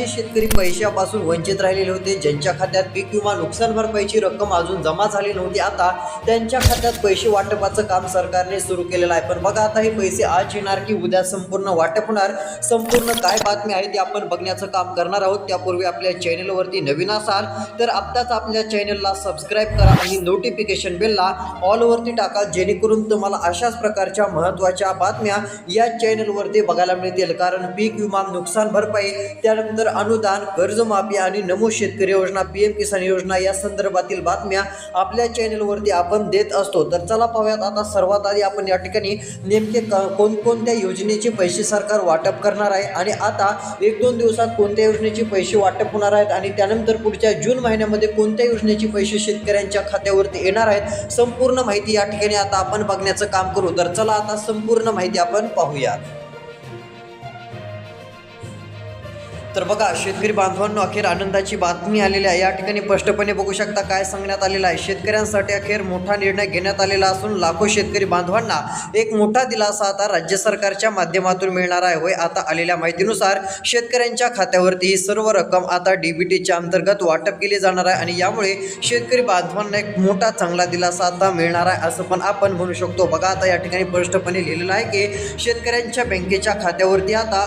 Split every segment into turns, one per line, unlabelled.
जे शेतकरी पैशापासून वंचित राहिलेले होते, ज्यांच्या खात्यात पीक विमा नुकसान भरपाईची रक्कम अजून जमा झाली नव्हती, आता त्यांच्या खात्यात पैसे वाटपाचं काम सरकारने सुरू केलेलं आहे। पण बघा आता हे पैसे आज येणार की उद्या संपूर्ण वाटप होणार, संपूर्ण काय बातमी आहे ते आपण बघण्याचं काम करणार आहोत। त्यापूर्वी आपल्या चॅनलवरती नवीन असाल तर आत्ताच आपल्या चॅनलला सबस्क्राईब करा आणि नोटिफिकेशन बेलला ऑल वरती टाका, जेणेकरून तुम्हाला अशाच प्रकारच्या महत्त्वाच्या बातम्या या चॅनलवरती बघायला मिळतील। कारण पीक विमा नुकसान भरपाई, त्यानंतर अनुदान, कर्जमाफी आणि नमो शेतकरी योजना, पीएम किसान योजना या संदर्भातील बातम्या आपल्या चॅनलवरती आपण देत असतो। तर चला पाहूयात आता सर्वात आधी आपण या ठिकाणी नेमके कोणकोणत्या योजनेचे पैसे सरकार वाटप करणार आहे आणि आता 1-2 दिवसात कोणत्या योजनेचे पैसे वाटप होणार आहेत आणि त्यानंतर पुढच्या जून महिन्यामध्ये कोणत्या योजनेचे पैसे शेतकऱ्यांच्या खात्यावरती येणार आहेत, संपूर्ण माहिती या ठिकाणी आता आपण बघण्याचं काम करू। तर चला आता संपूर्ण माहिती आपण पाहूया। तर बघा शेतकरी बांधवांनो, अखेर आनंदाची बातमी आलेली आहे। या ठिकाणी स्पष्टपणे बघू शकता काय सांगण्यात आलेलं आहे। शेतकऱ्यांसाठी अखेर मोठा निर्णय घेण्यात आलेला असून लाखो शेतकरी बांधवांना एक मोठा दिलासा आता राज्य सरकारच्या माध्यमातून मिळणार आहे। होय, आता आलेल्या माहितीनुसार शेतकऱ्यांच्या खात्यावरती ही सर्व रक्कम आता डीबीटीच्या अंतर्गत वाटप केली जाणार आहे आणि यामुळे शेतकरी बांधवांना एक मोठा चांगला दिलासा आता मिळणार आहे असं पण आपण म्हणू शकतो। बघा आता या ठिकाणी स्पष्टपणे लिहिलेलं आहे की शेतकऱ्यांच्या बँकेच्या खात्यावरती आता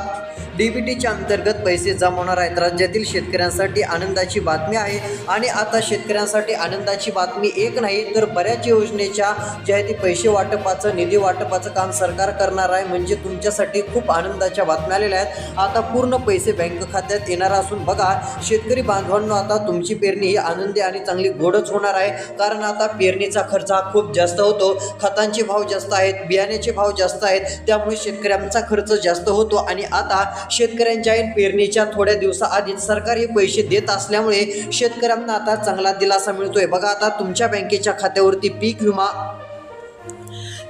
डीबीटीच्या अंतर्गत पैसे जमा होणार आहेत। राज्यातील शेतकऱ्यांसाठी आनंदाची बातमी आहे आणि आता शेतकऱ्यांसाठी आनंदाची बातमी एक नाही तर बऱ्याच योजनेच्या जे आहे ते पैसे वाटपाचं, निधी वाटपाचं काम सरकार करणार आहे। म्हणजे तुमच्यासाठी खूप आनंदाच्या बातम्या आलेल्या आहेत। आता पूर्ण पैसे बँक खात्यात येणार असून बघा शेतकरी बांधवांनो, आता तुमची पेरणी ही आनंदी आणि चांगली गोडच होणार आहे। कारण आता पेरणीचा खर्च हा खूप जास्त होतो, खतांचे भाव जास्त आहेत, बियाण्याचे भाव जास्त आहेत, त्यामुळे शेतकऱ्यांचा खर्च जास्त होतो आणि आता शेतकऱ्यांच्या पेरणीच्या थोड्या दिवसाआधीच सरकार हे पैसे देत असल्यामुळे शेतकऱ्यांना आता चांगला दिलासा मिळतोय। बघा आता तुमच्या बँकेच्या खात्यावरती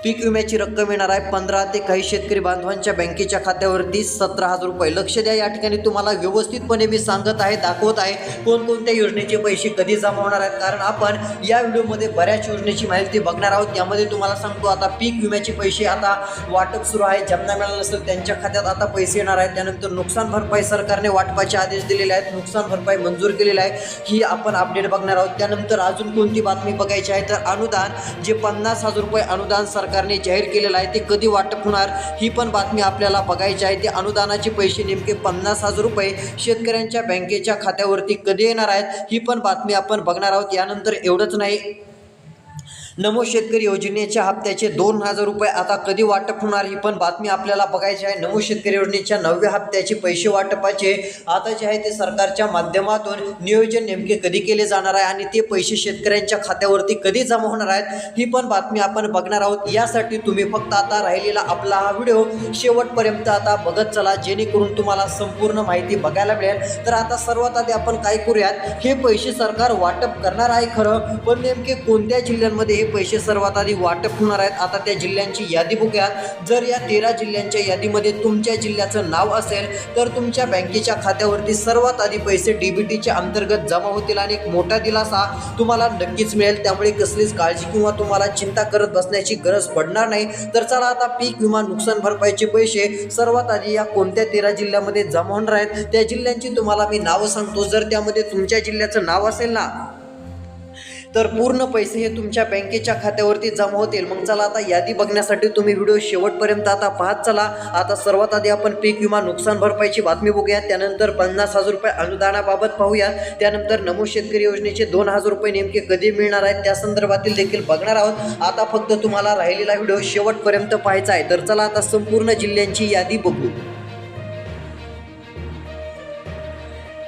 पीक विम्याची रक्कम येणार आहे 15 ते काही शेतकरी बांधवांच्या बँकेच्या खात्यावरती 17,000 रुपये। लक्ष द्या, या ठिकाणी तुम्हाला व्यवस्थितपणे मी सांगत आहे, दाखवत आहे कोणकोणत्या योजनेचे पैसे कधी जमा होणार आहेत। कारण आपण या व्हिडिओमध्ये बऱ्याच योजनेची माहिती बघणार आहोत। यामध्ये तुम्हाला सांगतो आता पीक विम्याचे पैसे आता वाटप सुरू आहे, ज्यांना मिळालं नसेल त्यांच्या खात्यात आता पैसे येणार आहेत। त्यानंतर नुकसान भरपाई सरकारने वाटपाचे आदेश दिलेले आहेत, नुकसान भरपाई मंजूर केलेली आहे, ही आपण अपडेट बघणार आहोत। त्यानंतर अजून कोणती बातमी बघायची आहे तर अनुदान, जे 50,000 रुपये अनुदान सरकारने जाहीर केलेलं आहे ते कधी वाटप होणार ही पण बातमी आपल्याला बघायची आहे। ते अनुदानाचे पैसे नेमके 50,000 रुपये शेतकऱ्यांच्या बँकेच्या खात्यावरती कधी येणार आहेत ही पण बातमी आपण बघणार आहोत। यानंतर एवढंच नाही, नमो शेतकरी योजनेच्या हप्त्याचे 2,000 रुपये आता कधी वाटप होणार ही पण बातमी आपल्याला बघायची आहे। नमो शेतकरी योजनेच्या 9व्या हप्त्याचे पैसे वाटपाचे आता जे आहे ते सरकारच्या माध्यमातून नियोजन नेमके कधी केले जाणार आहे आणि ते पैसे शेतकऱ्यांच्या खात्यावरती कधी जमा होणार आहेत ही पण बातमी आपण बघणार आहोत। यासाठी तुम्ही फक्त आता राहिलेला आपला हा व्हिडिओ शेवटपर्यंत आता बघत चला, जेणेकरून तुम्हाला संपूर्ण माहिती बघायला मिळेल। तर आता सर्वात आधी आपण काय करूयात, हे पैसे सरकार वाटप करणार आहे खरं, पण नेमके कोणत्या जिल्ह्यांमध्ये पैसे सर्वात आधी वाटप होणार आहेत आता त्या जिल्ह्यांची यादी बघूयात। जर या 13 जिल्ह्यांच्या यादीमध्ये तुमच्या जिल्ह्याचं नाव असेल तर तुमच्या बँकेच्या खात्यावरती सर्वात आधी पैसे डीबीटीच्या अंतर्गत जमा होतील आणि एक मोठा दिलासा तुम्हाला नक्कीच मिळेल। त्यामुळे कसलीच काळजी किंवा तुम्हाला चिंता करत बसण्याची गरज पडणार नाही। तर चला आता पीक विमा नुकसान भरपाईचे पैसे सर्वात आधी या कोणत्या 13 जिल्ह्यामध्ये जमा होणार आहेत त्या जिल्ह्यांची तुम्हाला मी नावं सांगतो। जर त्यामध्ये तुमच्या जिल्ह्याचं नाव असेल ना तर पूर्ण पैसे हे तुमच्या बँकेच्या खात्यावरती जमा होतील। मग चला आता यादी बघण्यासाठी तुम्ही व्हिडिओ शेवटपर्यंत आता पाहत चला। आता सर्वात आधी आपण पीक विमा नुकसान भरपाईची बातमी बघूया, त्यानंतर 50,000 रुपये अनुदानाबाबत पाहूया, त्यानंतर नमो शेतकरी योजनेचे 2,000 रुपये नेमके कधी मिळणार आहेत त्या संदर्भातील देखील बघणार आहोत। आता फक्त तुम्हाला राहिलेला व्हिडिओ शेवटपर्यंत पाहायचा आहे। तर चला आता संपूर्ण जिल्ह्यांची यादी बघू।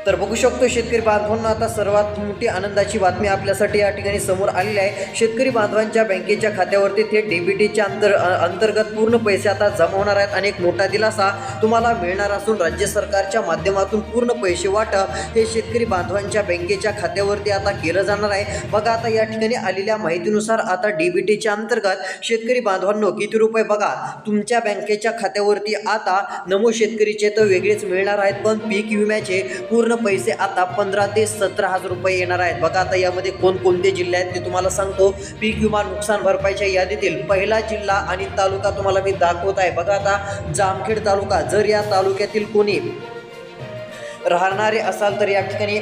तर बघू शकतो शेतकरी बांधवांना आता सर्वात मोठी आनंदाची बातमी आपल्यासाठी या ठिकाणी समोर आलेली आहे। शेतकरी बांधवांच्या बँकेच्या खात्यावरती थेट डीबीटीच्या अंतर्गत पूर्ण पैसे आता जमा होणार आहेत आणि एक मोठा दिलासा तुम्हाला मिळणार असून राज्य सरकारच्या माध्यमातून पूर्ण पैसे वाटप हे शेतकरी बांधवांच्या बँकेच्या खात्यावरती आता केलं जाणार आहे। बघा आता या ठिकाणी आलेल्या माहितीनुसार आता डीबीटीच्या अंतर्गत शेतकरी बांधवांनो किती रुपये बघा तुमच्या बँकेच्या खात्यावरती आता नमो शेतकरीचे तर वेगळेच मिळणार आहेत, पण पीक विम्याचे पूर्ण पैसे आता 15 ते 17,000 रुपये येणार आहेत। बघा आता यामध्ये कोणकोणते जिल्हे आहेत ते तुम्हाला सांगतो। पीक विमा नुकसान भरपाईच्या यादीतील पहिला जिल्हा आणि तालुका तुम्हाला मी दाखवत आहे। बघा आता जामखेड तालुका, जर या तालुक्यातील कोणी राहणारे असाल तर या ठिकाणी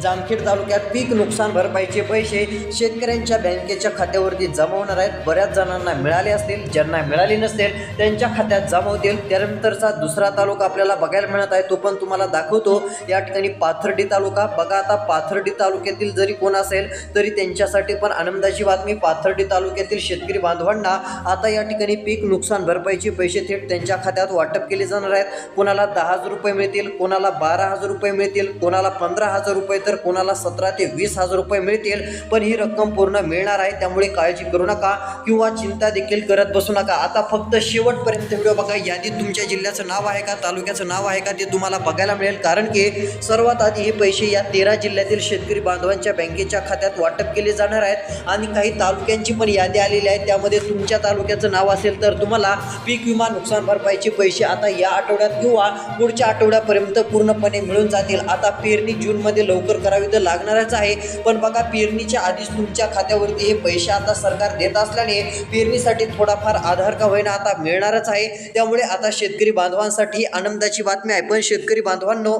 जामखेड तालुक्यात पीक नुकसान भरपाईचे पैसे शेतकऱ्यांच्या बँकेच्या खात्यावरती जमा होणार आहेत. बऱ्याच जणांना मिळाले असतील, ज्यांना मिळाले नसतील त्यांच्या खात्यात जमा होतील. त्यानंतरचा दुसरा तालुका आपल्याला बघायला मिळत आहे, तो पण तुम्हाला दाखवतो. या ठिकाणी पाथर्डी तालुका. बघा आता पाथर्डी तालुक्यातील जरी कोण असेल तरी त्यांच्यासाठी पण आनंदाची बातमी. पाथर्डी तालुक्यातील शेतकरी बांधवांना आता या ठिकाणी पीक नुकसान भरपाईचे पैसे थेट त्यांच्या खात्यात वाटप केले जाणार आहेत. कोणाला 10,000 रुपये मिळतील, कोणाला 12,000 रुपये मिळतील, कोणाला 15,000 रुपये, तर कोणाला 17,000 ते 20,000 रुपये मिळतील. पण ही रक्कम पूर्ण मिळणार आहे, त्यामुळे काळजी करू नका किंवा चिंता देखील करत बसू नका. आता फक्त शेवटपर्यंत व्हिडिओ बघा. यादीत तुमच्या जिल्ह्याचं नाव आहे का, तालुक्याचं नाव आहे का ते तुम्हाला बघायला मिळेल. कारण की सर्वात आधी हे पैसे या 13 जिल्ह्यातील शेतकरी बांधवांच्या बँकेच्या खात्यात वाटप केले जाणार आहेत. आणि काही तालुक्यांची पण यादी आलेली आहे, त्यामध्ये तुमच्या तालुक्याचं नाव असेल तर तुम्हाला पीक विमा नुकसान भरपाईचे पैसे आता या आठवड्यात किंवा पुढच्या आठवड्यापर्यंत पूर्णपणे मिळून जातील. आता पेरणी जूनमध्ये लवकर करावी तर लागणारच आहे, पण बघा पेरणीच्या आधीच तुमच्या खात्यावरती हे पैसे आता सरकार देत असल्याने पेरणीसाठी थोडाफार आधार का होईना आता मिळणारच आहे. त्यामुळे आता शेतकरी बांधवांसाठी आनंदाची बातमी आहे. पण शेतकरी बांधवांनो,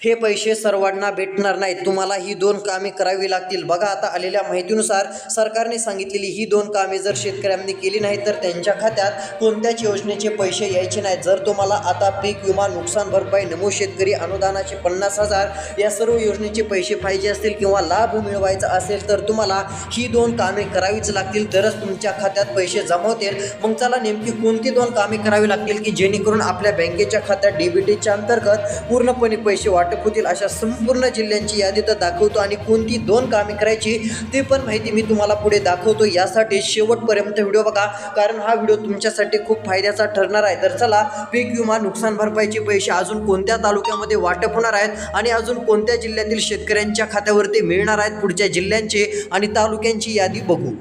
हे पैसे सर्वांना भेटणार नाहीत. तुम्हाला ही 2 कामे करावी लागतील. बघा आता आलेल्या माहितीनुसार सरकारने सांगितलेली ही 2 कामे जर शेतकऱ्यांनी केली नाही तर त्यांच्या खात्यात कोणत्याच योजनेचे पैसे यायचे नाहीत. जर तुम्हाला आता पीक विमा नुकसान भरपाई, नमो शेतकरी अनुदानाचे 50,000 या सर्व योजनेचे पैसे पाहिजे असतील किंवा लाभ मिळवायचा असेल तर तुम्हाला ही 2 कामे करावीच लागतील, तरच तुमच्या खात्यात पैसे जमा होतील. मग चला नेमकी कोणती 2 कामे करावी लागतील की जेणेकरून आपल्या बँकेच्या खात्यात डीबीटीच्या अंतर्गत पूर्णपणे पैसे वाटप होतील. अशा संपूर्ण जिल्ह्यांची यादी तर दाखवतो आणि कोणती 2 कामे करायची ते पण माहिती मी तुम्हाला पुढे दाखवतो. यासाठी शेवटपर्यंत व्हिडिओ बघा, कारण हा व्हिडिओ तुमच्यासाठी खूप फायद्याचा ठरणार आहे. तर चला, पीक विमा नुकसान भरपाईचे पैसे अजून कोणत्या तालुक्यामध्ये वाटप होणार आहेत आणि अजून कोणत्या जिल्ह्यातील शेतकऱ्यांच्या खात्यावरती मिळणार आहेत, पुढच्या जिल्ह्यांचे आणि तालुक्यांची यादी बघू.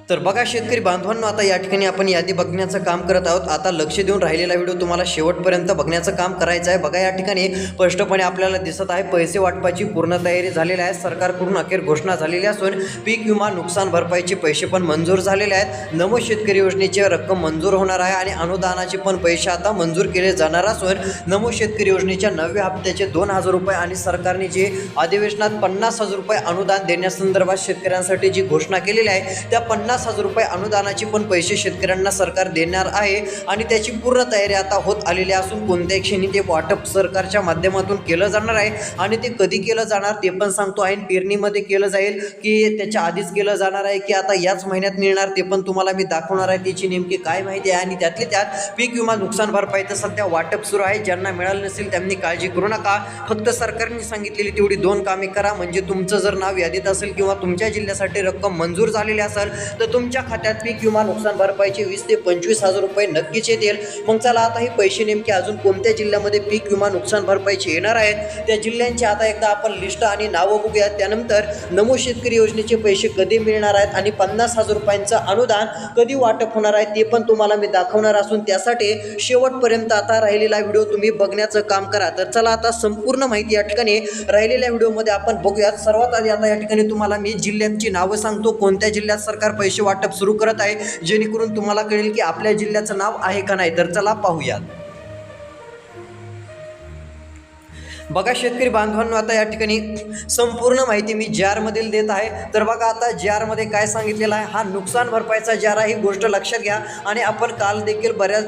तर बघा शेतकरी बांधवांनो, आता या ठिकाणी आपण यादी बघण्याचं काम करत आहोत. आता लक्ष देऊन राहिलेला व्हिडिओ तुम्हाला शेवटपर्यंत बघण्याचं काम करायचं आहे. बघा या ठिकाणी स्पष्टपणे आपल्याला दिसत आहे पैसे वाटपाची पूर्ण तयारी झालेली आहे. सरकारकडून अखेर घोषणा झालेली असून पीक विमा नुकसान भरपाईचे पैसे पण मंजूर झालेले आहेत. नमो शेतकरी योजनेची रक्कम मंजूर होणार आहे आणि अनुदानाचे पण पैसे आता मंजूर केले जाणार असून नमो शेतकरी योजनेच्या 9व्या हप्त्याचे 2,000 रुपये आणि सरकारने जे अधिवेशनात 50,000 रुपये अनुदान देण्यासंदर्भात शेतकऱ्यांसाठी जी घोषणा केलेली आहे त्या 50,000 रुपये अनुदानाचे पण पैसे शेतकऱ्यांना सरकार देणार आहे आणि त्याची पूर्ण तयारी आता होत आलेली असून कोणत्याही क्षणी ते वाटप सरकारच्या माध्यमातून केलं जाणार आहे. आणि ते कधी केलं जाणार ते पण सांगतो आहे. पेरणीमध्ये केलं जाईल की त्याच्या आधीच केलं जाणार आहे की आता याच महिन्यात मिळणार ते पण तुम्हाला मी दाखवणार आहे. त्याची नेमकी काय माहिती आहे आणि त्यातले त्यात पीक विमा नुकसान भरपाईचं सध्या वाटप सुरू आहे. ज्यांना मिळालं नसेल त्यांनी काळजी करू नका. फक्त सरकारने सांगितलेली तेवढी 2 कामे करा, म्हणजे तुमचं जर नाव यादीत असेल किंवा तुमच्या जिल्ह्यासाठी रक्कम मंजूर झालेली असेल तर तुमच्या खात्यात पीक विमा नुकसान भरपाईचे 20,000 ते 25,000 रुपये नक्कीच येतील. मग चला आता हे पैसे नेमके अजून कोणत्या जिल्ह्यामध्ये पीक विमा नुकसान भरपाईचे येणार आहेत त्या जिल्ह्यांची आता एकदा आपण लिस्ट आणि नावं बघूयात. त्यानंतर नमो शेतकरी योजनेचे पैसे कधी मिळणार आहेत आणि 50,000 रुपयांचं अनुदान कधी वाटप होणार आहे ते पण तुम्हाला मी दाखवणार असून त्यासाठी शेवटपर्यंत आता राहिलेला व्हिडिओ तुम्ही बघण्याचं काम करा. तर चला आता संपूर्ण माहिती या ठिकाणी राहिलेल्या व्हिडिओमध्ये आपण बघूयात. सर्वात आधी आता या ठिकाणी तुम्हाला मी जिल्ह्यांची नावं सांगतो, कोणत्या जिल्ह्यात सरकार पैसे वाटप सुरू करत आहे, जेणेकरून तुम्हाला कळेल की आपल्या जिल्ह्याचं नाव आहे का नाही. तर चला पाहूयात. बघा शेतकरी बांधवांनो, आता या ठिकाणी संपूर्ण माहिती मी जारमधील देत आहे. तर बघा आता जारमध्ये काय सांगितलेलं आहे, हा नुकसान भरपाईचा जार आहे, ही गोष्ट लक्षात घ्या. आणि आपण काल देखील बऱ्याच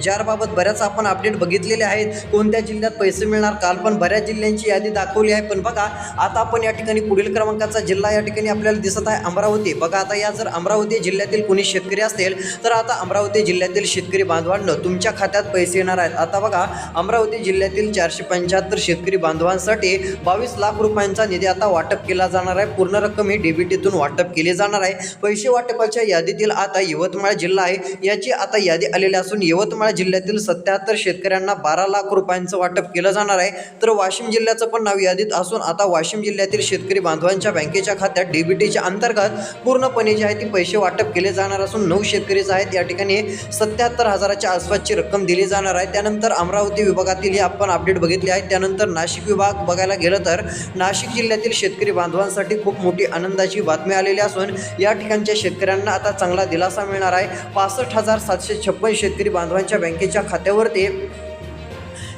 जारबाबत बऱ्याच आपण अपडेट बघितलेले आहेत, कोणत्या जिल्ह्यात पैसे मिळणार. काल पण बऱ्याच जिल्ह्यांची यादी दाखवली आहे. पण बघा आता आपण या ठिकाणी पुढील क्रमांकाचा जिल्हा या ठिकाणी आपल्याला दिसत आहे अमरावती. बघा आता या जर अमरावती जिल्ह्यातील कोणी शेतकरी असतील तर आता अमरावती जिल्ह्यातील शेतकरी बांधवांनो तुमच्या खात्यात पैसे येणार आहेत. आता बघा अमरावती जिल्ह्यातील 475 शेतकरी बांधवांसाठी 22 लाख रुपयांचा निधी आता वाटप केला जाणार आहे. पूर्ण रक्कम ही डीबीटीतून वाटप केली जाणार आहे. पैसे वाटपाच्या यादीतील आता यवतमाळ जिल्हा आहे, याची आता यादी आलेली असून यवतमाळ जिल्ह्यातील 77 शेतकऱ्यांना 12 लाख रुपयांचं वाटप केलं जाणार आहे. तर वाशिम जिल्ह्याचं पण नाव यादीत असून आता वाशिम जिल्ह्यातील शेतकरी बांधवांच्या बँकेच्या खात्यात डीबीटीच्या अंतर्गत पूर्णपणे जे आहे ती पैसे वाटप केले जाणार असून 9 शेतकरीच आहेत. या ठिकाणी 77,000च्या आसपासची रक्कम दिली जाणार आहे. त्यानंतर अमरावती विभागातील ही आपण अपडेट बघितली आहे. त्यानंतर नाशिक विभाग बघायला गेलं तर नाशिक जिल्ह्यातील शेतकरी बांधवांसाठी खूप मोठी आनंदाची बातमी आलेली असून या ठिकाणच्या शेतकऱ्यांना आता चांगला दिलासा मिळणार आहे. 65,756 शेतकरी बांधवांच्या बँकेच्या खात्यावरती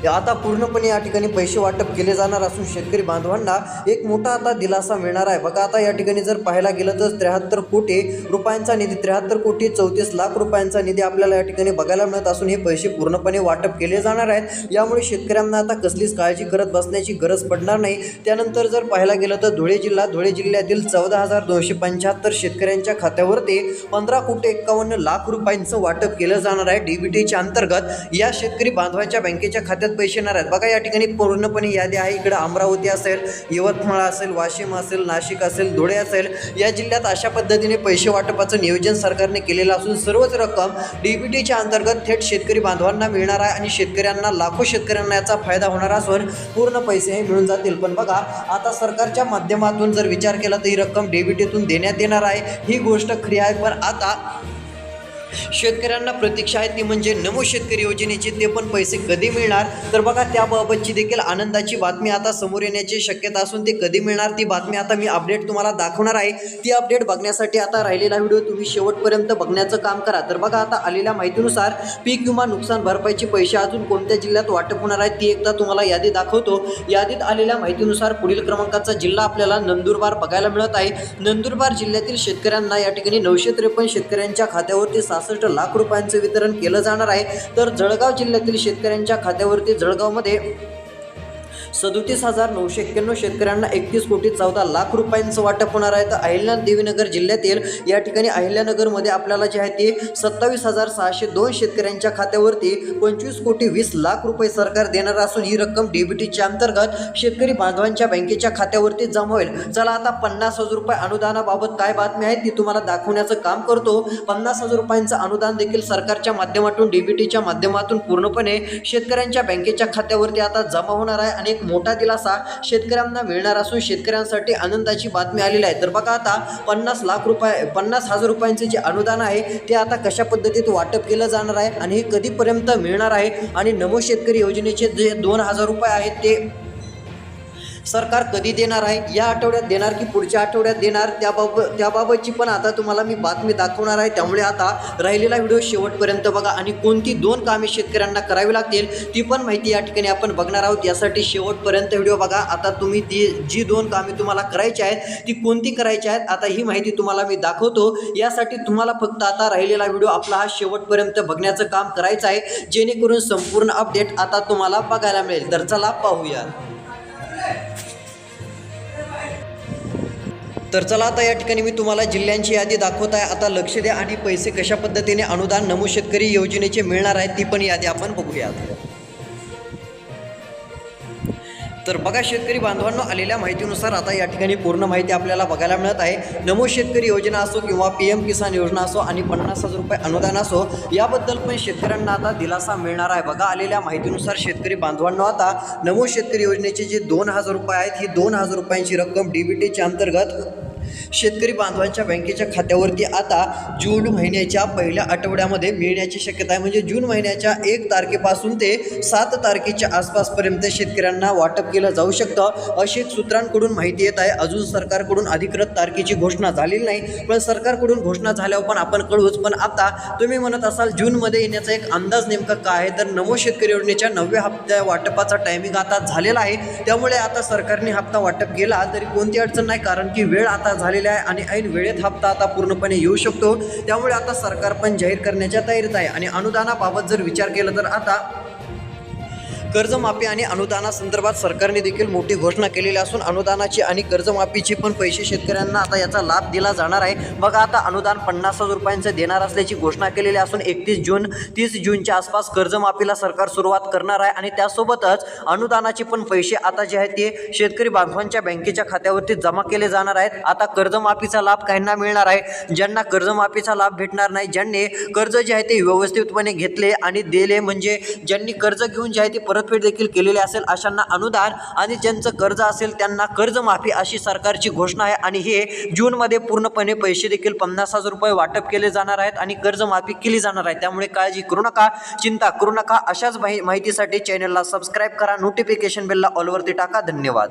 आता पूर्णपणे या ठिकाणी पैसे वाटप केले जाणार असून शेतकरी बांधवांना एक मोठा आता दिलासा मिळणार आहे. बघा आता या ठिकाणी जर पाहायला गेलं तर 73 कोटी रुपयांचा निधी 73 कोटी 34 लाख रुपयांचा निधी आपल्याला या ठिकाणी बघायला मिळत असून हे पैसे पूर्णपणे वाटप केले जाणार आहेत. यामुळे शेतकऱ्यांना आता कसलीच काळजी करत बसण्याची गरज पडणार नाही. त्यानंतर जर पाहायला गेलं तर धुळे जिल्ह्यातील 14,275 शेतकऱ्यांच्या खात्यावरती 15 कोटी 51 लाख रुपयांचं वाटप केलं जाणार आहे. DBTच्या अंतर्गत या शेतकरी बांधवांच्या बँकेच्या खात्यात पैसे येणार आहेत. बघा या ठिकाणी पूर्णपणे यादी आहे. इकडे अमरावती असेल, यवतमाळ असेल, वाशिम असेल, नाशिक असेल, धुळे असेल, या जिल्ह्यात अशा पद्धतीने पैसे वाटपाचं नियोजन सरकारने केलेलं असून सर्वच रक्कम DBTच्या अंतर्गत थेट शेतकरी बांधवांना मिळणार आहे आणि शेतकऱ्यांना लाखो शेतकऱ्यांना याचा फायदा होणार असून पूर्ण पैसे हे मिळून जातील. पण बघा आता सरकारच्या माध्यमातून जर विचार केला तर ही रक्कम DBTतून देण्यात येणार आहे. ही गोष्ट खरी आहे. पण आता शेतकऱ्यांना प्रतीक्षा आहे ती म्हणजे नमो शेतकरी योजनेचे ते पण पैसे कधी मिळणार. तर बघा त्याबाबतची देखील आनंदाची बातमी आता समोर येण्याची शक्यता असून ते कधी मिळणार ती बातमी आता मी अपडेट तुम्हाला दाखवणार आहे. ती अपडेट बघण्यासाठी आता राहिलेला व्हिडिओ तुम्ही शेवटपर्यंत बघण्याचं काम करा. तर बघा आता आलेल्या माहितीनुसार पीक विमा नुकसान भरपाईचे पैसे अजून कोणत्या जिल्ह्यात वाटप होणार आहेत ती एकदा तुम्हाला यादी दाखवतो. यादीत आलेल्या माहितीनुसार पुढील क्रमांकाचा जिल्हा आपल्याला नंदुरबार बघायला मिळत आहे. नंदुरबार जिल्ह्यातील शेतकऱ्यांना या ठिकाणी 953 शेतकऱ्यांच्या खात्यावरती 66 लाख रुपयांचं वितरण केलं जाणार आहे. तर जळगाव जिल्ह्यातील शेतकऱ्यांच्या खात्यावरती जळगावमध्ये 37,991 शेतकऱ्यांना 31 कोटी 14 लाख रुपयांचं वाटप होणार आहे. तर अहिल्यादेवीनगर जिल्ह्यातील या ठिकाणी अहिल्यानगरमध्ये आपल्याला जे आहे ते 27,602 शेतकऱ्यांच्या खात्यावरती 25 कोटी 20 लाख रुपये सरकार देणार असून ही रक्कम DBTच्या अंतर्गत शेतकरी बांधवांच्या बँकेच्या खात्यावरती जमा होईल. चला आता 50,000 रुपये अनुदानाबाबत काय बातमी आहे ती तुम्हाला दाखवण्याचं काम करतो. 50,000 रुपयांचं अनुदान देखील सरकारच्या माध्यमातून DBTच्या माध्यमातून पूर्णपणे शेतकऱ्यांच्या बँकेच्या खात्यावरती आता जमा होणार आहे आणि मोठा दिलासा शेतकऱ्यांना मिळणार असून शेतकऱ्यांसाठी आनंदाची बातमी आलेली आहे. तर बघा आता 50,000 रुपयांचे जे अनुदान आहे ते आता कशा पद्धतीत वाटप केलं जाणार आहे आणि हे कधीपर्यंत मिळणार आहे आणि नमो शेतकरी योजनेचे जे 2,000 रुपये आहेत ते सरकार कधी देणार आहे, या आठवड्यात देणार की पुढच्या आठवड्यात देणार त्याबाबतची पण आता तुम्हाला मी बातमी दाखवणार आहे. त्यामुळे आता राहिलेला व्हिडिओ शेवटपर्यंत बघा आणि कोणती 2 कामे शेतकऱ्यांना करावी लागतील ती पण माहिती या ठिकाणी आपण बघणार आहोत. यासाठी शेवटपर्यंत व्हिडिओ बघा. आता तुम्ही जी 2 कामे तुम्हाला करायची आहेत ती कोणती करायची आहेत आता ही माहिती तुम्हाला मी दाखवतो. यासाठी तुम्हाला फक्त आता राहिलेला व्हिडिओ आपला हा शेवटपर्यंत बघण्याचं काम करायचं आहे जेणेकरून संपूर्ण अपडेट आता तुम्हाला बघायला मिळेल. तर चला पाहूया. तर चला आता या ठिकाणी मी तुम्हाला जिल्ह्यांची यादी दाखवत आहे. आता लक्ष द्या आणि पैसे कशा पद्धतीने अनुदान नमो शेतकरी योजनेचे मिळणार आहेत ती पण यादी आपण बघूया. तर बघा शेतकरी बांधवांनो आलेल्या माहितीनुसार आता या ठिकाणी पूर्ण माहिती आपल्याला बघायला मिळत आहे. नमो शेतकरी योजना असो किंवा PM किसान योजना असो आणि 50,000 रुपये अनुदान असो याबद्दल पण शेतकऱ्यांना आता दिलासा मिळणार आहे. बघा आलेल्या माहितीनुसार शेतकरी बांधवांनो आता नमो शेतकरी योजनेचे जे 2,000 रुपये आहेत ही 2,000 रुपयांची रक्कम DBTच्या अंतर्गत शेतकरी बांधवांच्या बँकेच्या खात्यावरती आता जून महिन्याच्या पहिल्या आठवड्यामध्ये मिळण्याची शक्यता आहे. म्हणजे जून महिन्याच्या 1 तारखेपासून ते 7 तारखेच्या आसपासपर्यंत शेतकऱ्यांना वाटप केलं जाऊ शकतं अशी सूत्रांकडून माहिती येत आहे. अजून सरकारकडून अधिकृत तारखेची घोषणा झालेली नाही, पण सरकारकडून घोषणा झाल्यावर पण आपण कळूच. पण आता तुम्ही म्हणत असाल जूनमध्ये येण्याचा एक अंदाज नेमका काय आहे, तर नमो शेतकरी योजनेच्या 9व्या हप्त्या वाटपाचा टायमिंग आता झालेला आहे. त्यामुळे आता सरकारने हप्ता वाटप केला तरी कोणती अडचण नाही, कारण की वेळ आता झालेला आहे आणि ऐन वेळेत हप्ता आता पूर्णपणे येऊ शकतो. त्यामुळे आता सरकार पण जाहीर करण्याच्या तयारीत आहे. आणि अनुदानाबाबत जर विचार केला तर आता कर्जमाफी आणि अनुदानासंदर्भात सरकारने देखील मोठी घोषणा केलेली असून अनुदानाची आणि कर्जमाफीचे पण पैसे शेतकऱ्यांना आता याचा लाभ दिला जाणार आहे. बघा आता अनुदान 50,000 रुपयांचं देणार असल्याची घोषणा केलेली असून 30 जूनच्या आसपास कर्जमाफीला सरकार सुरुवात करणार आहे आणि त्यासोबतच अनुदानाचे पण पैसे आता जे आहेत ते शेतकरी बांधवांच्या बँकेच्या खात्यावरती जमा केले जाणार आहेत. आता कर्जमाफीचा लाभ काहींना मिळणार आहे, ज्यांना कर्जमाफीचा लाभ भेटणार नाही, ज्यांनी कर्ज जे आहे ते व्यवस्थितपणे घेतले आणि दिले, म्हणजे ज्यांनी कर्ज घेऊन जे आहे ते परत परतफेड देखील केलेली असेल अशांना अनुदान आणि ज्यांचं कर्ज असेल त्यांना कर्जमाफी अशी सरकारची घोषणा आहे आणि हे जूनमध्ये पूर्णपणे पैसे देखील 50,000 रुपये वाटप केले जाणार आहेत आणि कर्जमाफी केली जाणार आहे. त्यामुळे काळजी करू नका, चिंता करू नका. अशाच माहितीसाठी चॅनलला सबस्क्राईब करा, नोटिफिकेशन बेलला ऑलवरती टाका. धन्यवाद.